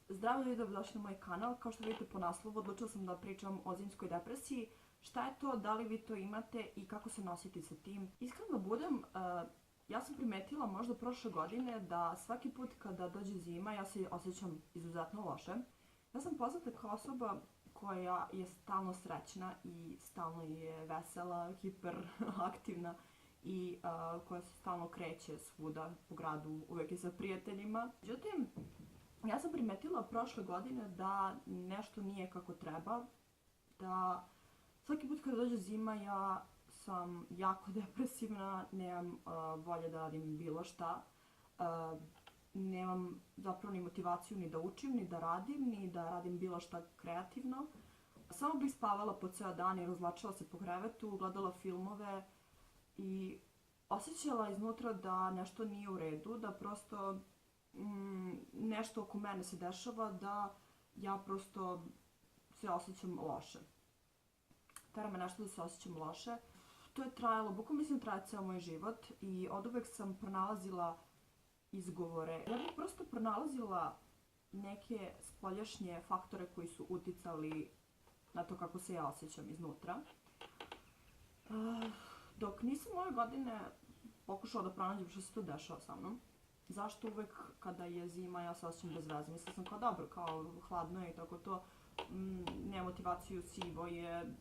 Zdravo i dobrodošli na moj kanal. Kao što vidite po naslovu, odlučila sam da pričam o zimskoj depresiji. Šta je to, da li vi to imate i kako se nositi sa tim? Iskreno da budem, ja sam primetila možda prošle godine da svaki put kada dođe zima ja se osjećam izuzetno loše. Ja sam poznata kao osoba koja je stalno srećna i stalno je vesela, hiperaktivna i koja se stalno kreće svuda po gradu, uvek je sa prijateljima. Međutim, ja sam primetila prošle godine da nešto nije kako treba, da svaki put kada dođe zima ja sam jako depresivna, nemam volje da radim bilo šta, nemam zapravo ni motivaciju ni da učim, ni da radim, ni da radim bilo šta kreativno. Samo bih spavala po ceo dan i razvlačila se po krevetu, gledala filmove i osjećala iznutra da nešto nije u redu, da prosto nešto oko mene se dešava, da ja prosto se osjećam loše. Tera me nešto da se osjećam loše. To je trajalo, bukvalno mislim traje ceo moj život i od uvek sam pronalazila izgovore. Ja bih prosto pronalazila neke spoljašnje faktore koji su uticali na to kako se ja osjećam iznutra. Dok nisam ove godine pokušala da pronađem što se to dešava sa mnom. Zašto uvek kada je zima ja se osjećam bez veze? Mislila sam kao dobro, kao hladno je i tako to, nema motivaciju, sivo je,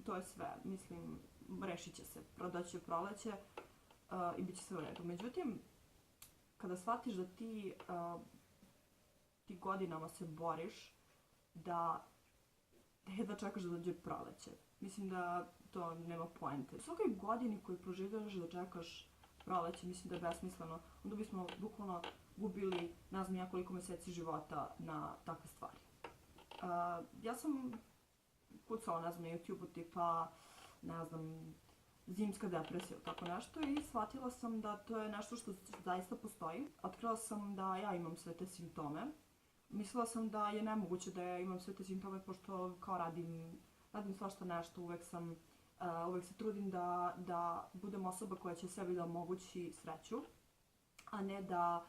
to je sve, mislim, rešit će se, prodaće proleće i bit će sve u redu. Međutim, kada shvatiš da ti godinama se boriš da jedva čekaš da dođe proleće, mislim da to nema poente. U svakoj godini koju proživljavaš da čekaš proleće, mislim da je besmisleno, onda bismo bukvalno gubili ne znam ja koliko meseci života na takve stvari. Ja sam kucala, ne znam, na YouTube-u tipa, ne znam, zimska depresija ili tako nešto i shvatila sam da to je nešto što zaista postoji. Otkrila sam da ja imam sve te simptome. Mislila sam da je nemoguće da ja imam sve te simptome pošto kao radim svašta nešto, uvek se trudim da budem osoba koja će sebi da omogući sreću, a ne da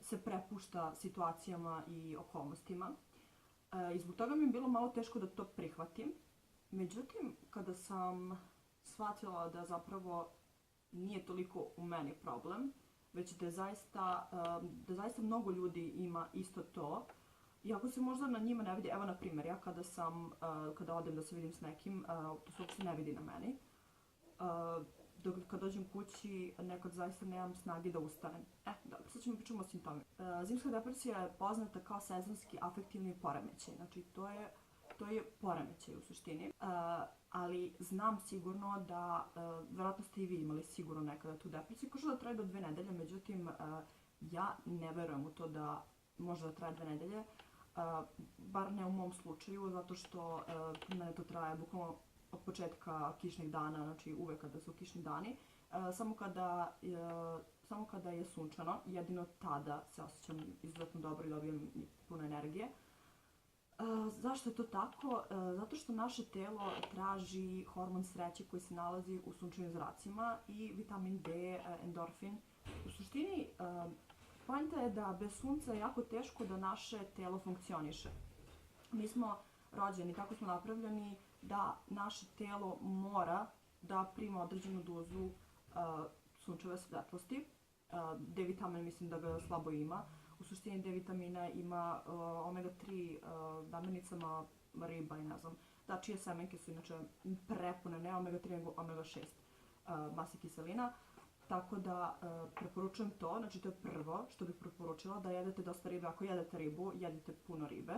se prepušta situacijama i okolnostima. I zbog toga mi je bilo malo teško da to prihvatim. Međutim, kada sam shvatila da zapravo nije toliko u meni problem, već da zaista mnogo ljudi ima isto to, iako se možda na njima ne vidi, evo na primjer, ja kada odem da se vidim s nekim, to se uopšte ne vidi na meni, dok kad dođem kući nekad zaista nemam snage da ustanem. Dobro, sad ćemo pričati o simptomima. Zimska depresija je poznata kao sezonski afektivni poremećaj, znači to je poremećaj u suštini, ali znam sigurno da, verovatno ste i vi imali sigurno nekada tu depresiju, kao što da traje do 2 nedelje, međutim ja ne verujem u to da može da traje 2 nedelje, bar ne u mom slučaju, zato što mene to traje bukvalno od početka kišnih dana, znači uvek kada su kišni dani, samo kada je sunčano, jedino tada se osjećam izuzetno dobro i dobijem puno energije. Zašto je to tako? Zato što naše telo traži hormon sreće koji se nalazi u sunčevim zracima i vitamin D, endorfin. U suštini, poenta je da bez sunca je jako teško da naše telo funkcioniše. Mi smo rođeni, tako smo napravljeni da naše telo mora da prima određenu dozu sunčeve svetlosti. D vitamin mislim da ga slabo ima. U suštini D vitamina ima omega-3 namirnicama riba i ne znam. Da, čije semenke su inače prepune, ne omega-3 nego omega-6 mase kiselina. Tako da preporučujem to, znači to je prvo što bih preporučila, da jedete dosta ribe. Ako jedete ribu, jedite puno ribe,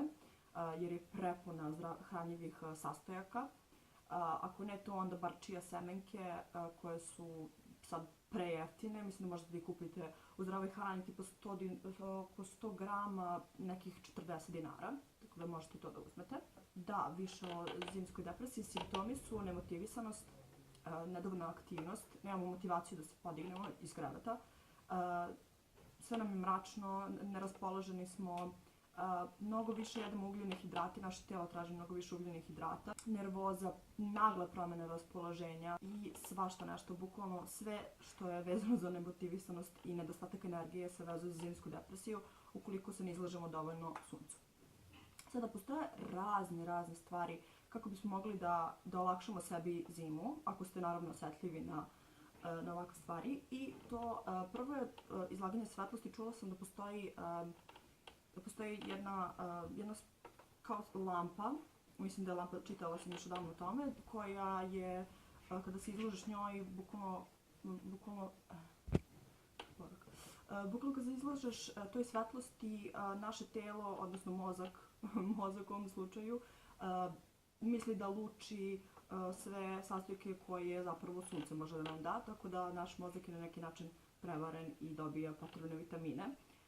jer je prepuna hranjivih sastojaka. Ako ne to, onda bar čija semenke koje su sad prejeftine, mislim da možete da ih kupite u zdravoj hrani tipa oko 100 grama nekih 40 dinara, tako da možete to da uzmete. Da, više o zimskoj depresiji, simptomi su nemotivisanost, nedovoljna aktivnost, nemamo motivaciju da se podignemo iz kreveta, sve nam je mračno, neraspoloženi smo, mnogo više jedemo ugljene hidrate, naše telo traži mnogo više ugljenih hidrata, nervoza, nagle promene raspoloženja i svašta nešto, bukvalno sve što je vezano za nemotivisanost i nedostatak energije se vezuje za zimsku depresiju. ukoliko se ne izlažemo dovoljno suncu. Sada postoje razne stvari kako bismo mogli da olakšamo sebi zimu, ako ste naravno osjetljivi na ovakve stvari. I to prvo je izlaganje svetlosti. Čula sam da postoji jedna kao lampa, mislim da je lampa, čitala sam još odavno o tome, koja je, kada se izložiš njoj, bukvalno kada se izlažeš toj svetlosti, naše telo, odnosno mozak u ovom slučaju, misli da luči sve sastojke koje zapravo sunce može da nam da, tako da naš mozak je na neki način prevaren i dobija potrebne vitamine.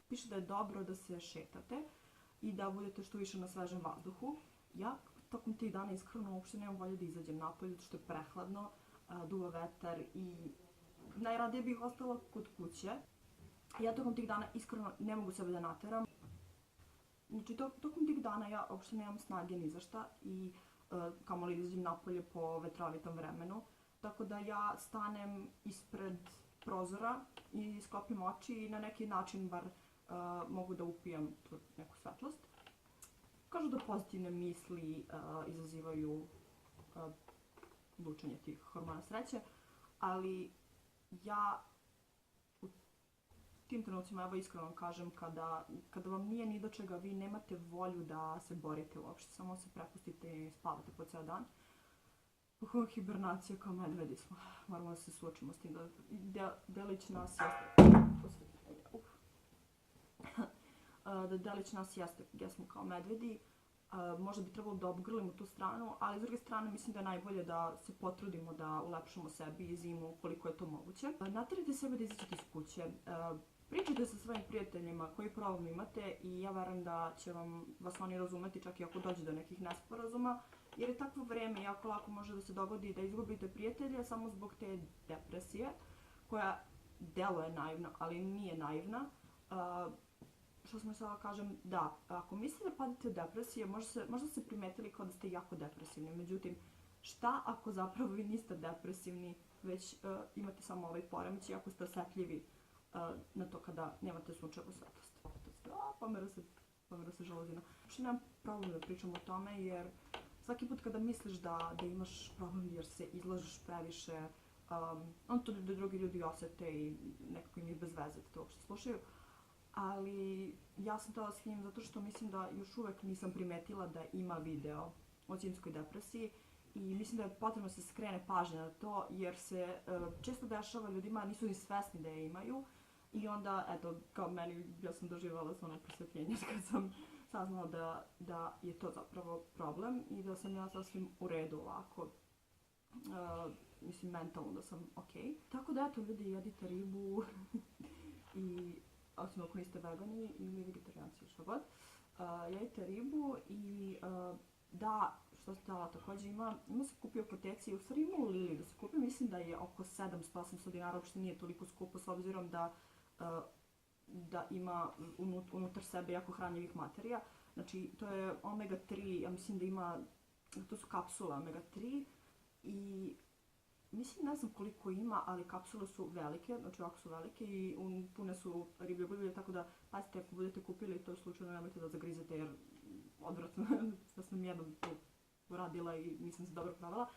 Piše da je dobro da se šetate i da budete što više na svežem vazduhu. Ja tokom tih dana iskreno uopšte nemam volje da izađem napolje, zato što je prehladno, duva vetar i najradije bih ostala kod kuće. Ja tokom tih dana iskreno ne mogu sebe da nateram. Znači, tokom tih dana ja uopšte nemam snage ni za šta i kamoli da izađem napolje po vetrovitom vremenu. Tako da ja stanem ispred prozora i sklopim oči i na neki način bar mogu da upijem tu neku svetlost. Kažu da pozitivne misli izazivaju lučenje tih hormona sreće, ali ja u tim trenucima, evo iskreno vam kažem, kada vam nije ni do čega, vi nemate volju da se borite uopšte, samo se prepustite i spavate po ceo dan. Hibernacija kao medvedi smo, moramo da se suočimo s tim, delić nas jeste, jesmo kao medvedi. Možda bi trebalo da obgrlimo tu stranu, ali s druge strane mislim da je najbolje da se potrudimo da ulepšamo sebi i zimu koliko je to moguće. Naterajte sebe da izađete iz kuće, pričajte sa svojim prijateljima koji problem imate i ja verujem da će vas oni razumeti čak i ako dođe do nekih nesporazuma, jer je takvo vreme, jako lako može da se dogodi da izgubite prijatelja samo zbog te depresije, koja deluje naivno, ali nije naivna. Što sam sada kažem, da, ako mislite da padate u depresije, možda ste primetili kao da ste jako depresivni. Međutim, šta ako zapravo vi niste depresivni, već imate samo ovaj poremeć i ako ste osjetljivi na to kada nemate sunčevu svetlost. Pomera se žaluzina. Uopšte nemam problem da pričam o tome, jer svaki put kada misliš da imaš problem jer se izlažeš previše, on to da drugi ljudi osjete i nekako im je bez veze da to uopšte slušaju. Ali ja sam htjela s njim zato što mislim da još uvek nisam primetila da ima video o zimskoj depresiji i mislim da je potrebno da se skrene pažnja na to jer se često dešava ljudima, nisu ni svesni da je imaju i onda, eto, kao meni, ja sam doživala ono prosvetljenje kad sam saznala da je to zapravo problem i da sam ja sasvim u redu ovako, mislim mentalno da sam okej. Tako da, eto, ljudi, jedite ribu i osim ako niste vegani ili vegetarijanci, što god. Jedite ribu i da, što ste htjela također ima se kupi u apoteci, u stvari ima u Lili da se kupi, mislim da je oko 700-800 dinara, uopšte nije toliko skupo s obzirom da ima unutar sebe jako hranjivih materija. Znači, to je omega 3, ja mislim da ima, to su kapsule omega 3 i mislim, ne znam koliko ima, ali kapsule su velike, znači ovako su velike i pune su riblje gljive, tako da pazite ako budete kupili to slučajno nemojte da zagrizete jer odvratno, da sam jednom to uradila i nisam se dobro provela.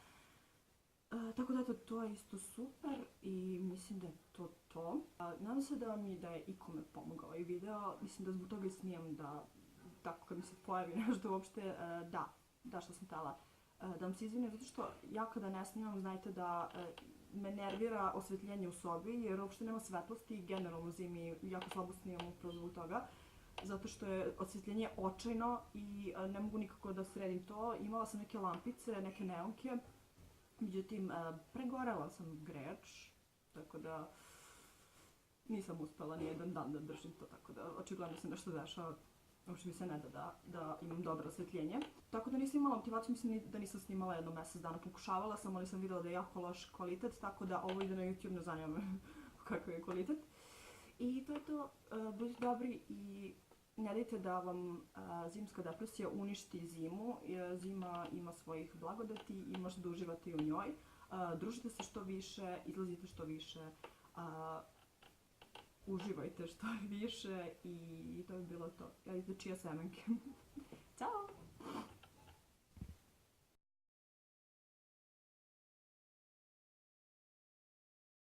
Tako da eto, to je isto super i mislim da je to to. Nadam se da je ikome pomogao ovaj video, mislim da zbog toga i snimam da tako kad mi se pojavi nešto uopšte, da što sam htjela da vam se izvinim, zato što ja kada ne snimam, znajte da me nervira osvetljenje u sobi, jer uopšte nema svetlosti i generalno zimi jako slabo snimam upravo zbog toga, zato što je osvetljenje očajno i ne mogu nikako da sredim to. Imala sam neke lampice, neke neonke, međutim pregorela sam greč, tako da nisam uspela ni jedan dan da držim to, tako da očigledno se nešto dešava. Uopšte mi se ne da imam dobro osvetljenje. Tako da nisam imala motivaciju, mislim da nisam snimala jedno mjesec dana. Pokušavala sam, ali sam videla da je jako loš kvalitet, tako da ovo ide na YouTube, ne zanima me kakav je kvalitet. I to je to, budite dobri i ne dajte da vam zimska depresija uništi zimu. Zima ima svojih blagodati i možete da uživate i u njoj. Družite se što više, izlazite što više. uživajte što više i to bi bilo to. Ja iz čija semenke. Ćao!